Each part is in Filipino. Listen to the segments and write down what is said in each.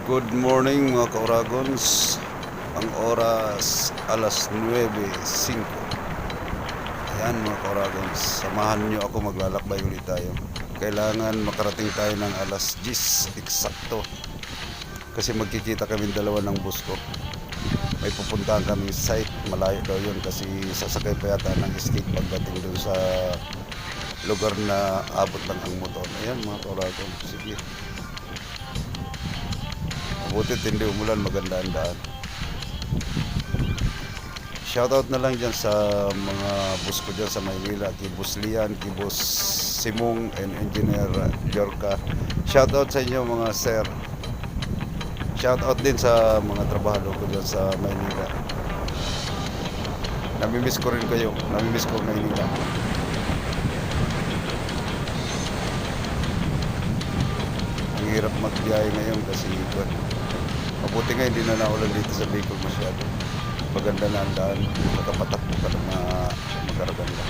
Good morning mga kauragons. Ang oras alas 9:05. Ayan mga kauragons, samahan nyo ako, maglalakbay ulit tayo. Kailangan makarating tayo ng alas 10 eksakto. Kasi magkikita kami dalawa ng bus ko. May pupuntahan kami site, malayo daw yun kasi sasakay pa yata ng escape pagdating dun sa lugar na abot lang ang motor. Ayan mga kauragons, sige. Mabutit hindi umulan, maganda ang daan. Shoutout na lang dyan sa mga bus ko dyan sa Maynila, kay Boss Lian, kay Boss Simong and Engineer Jorka. Shoutout sa inyo mga sir. Shoutout din sa mga trabahalo ko dyan sa Maynila. Namimiss ko rin kayo, namimiss ko Maynila. Ang hirap magbiyahe ngayon kasi mabuti nga hindi na naulan dito sa Bicol masyado. Maganda na ang daan, nakapatakbo ka na magkaraganda.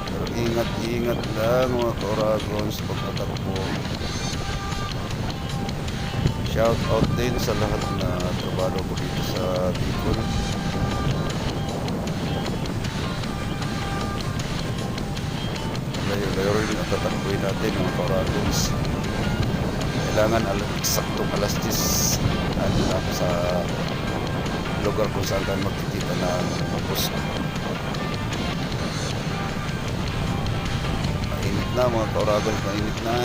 Pero ingat lang mga kauragons sa pagpatakbo. Shout out din sa lahat na trabaho ko dito sa Bicol. Layo-layo rin ang tatakboy natin mga kauragons. Kailangan eksaktong alas 10 na sa lugar kung saan tayo magkikita na bus. Mainit na mga kauragons, mainit na.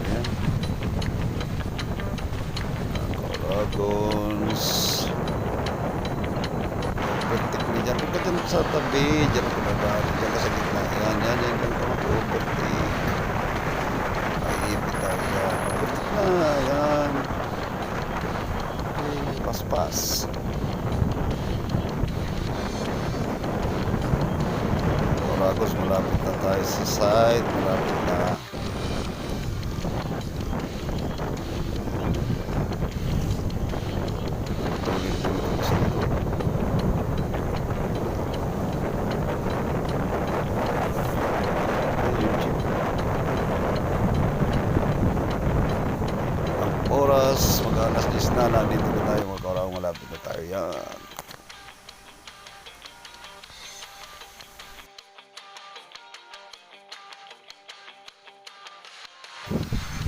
Ayan. Kauragons. Overtake na dyan. Huwag ka dyan sa tabi. Dyan ako nagdaan. Dyan ka sa gitna. Yan lang ako mag-overtake. Maipit tayo yan. Overtake na. Yan. Okay. Paspas. Kauragos, malapit na tayo sa site. Malapit na. Oras, mag-alas 10 na, nandito na tayo mga kauragos, malapit na tayo yan.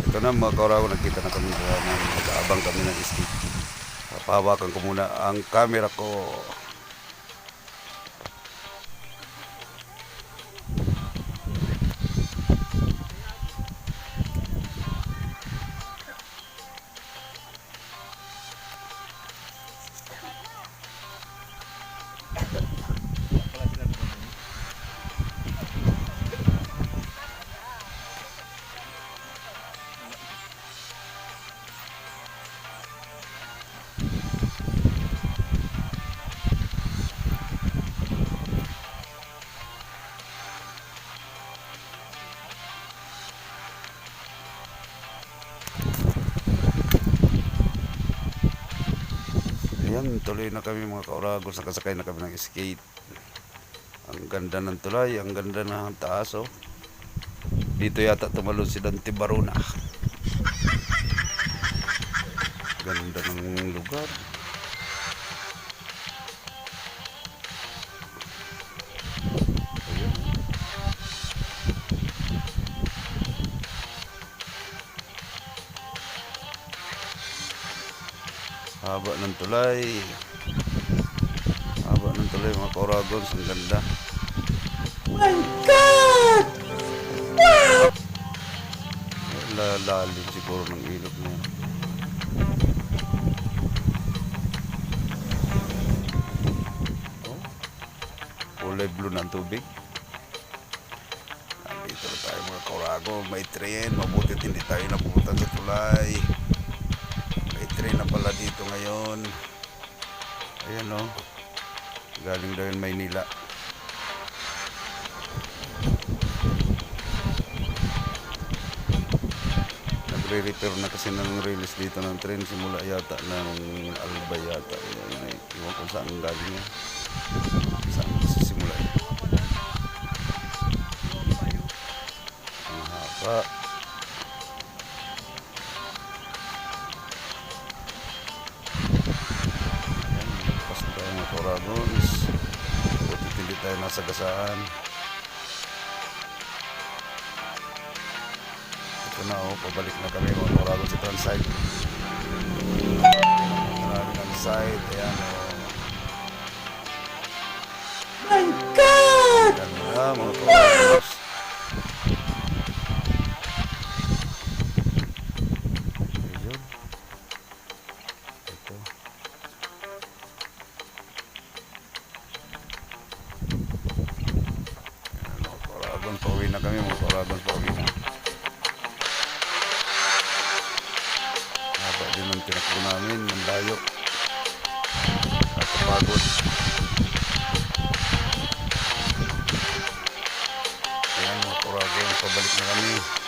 Ito na mga kauragos, nagkita na kami sa mag-aabang kami ng escape. Pahawakan ko muna ang camera ko. Ayan, tuloy na kami mga kauragos, nakasakay na kami ng skate. Ang ganda ng tulay, ang ganda ng taas oh. Dito yata tumalon si Dante Barona. Ganda ng lugar. Ayan. Haba ng tulay. Haba ng tulay mga kauragos, ang ganda. My God! Lalim siguro ng ilog na yan. Oh, kulay blue ng tubig. Nandito na tayo mga kauragos, may train. Mabuti hindi tayo napupunta sa tulay. May train na pala dito ngayon. Ayan oh, galing daw yun Maynila. Nagre-repair na kasi ng release dito ng train simula yata ng Albay yata. Iwan ko saan galing yan. Saan magsisimula yan. Ang haba. Yan, pas na tayo mga Coragons. Buti hindi tayo nasagasaan. Ito na pabalik na kami mga Coragons sa Transite. Marami ng site, ayan My God! ganda mga Coragons. Ayun. Ito. Ayan, mga Coragons, pauwi na kami mga Coragons, pauwi na. Haba din ang tinakbo namin, ang layo. Nakapagod. Ayan mga Coragons, pabalik na kami.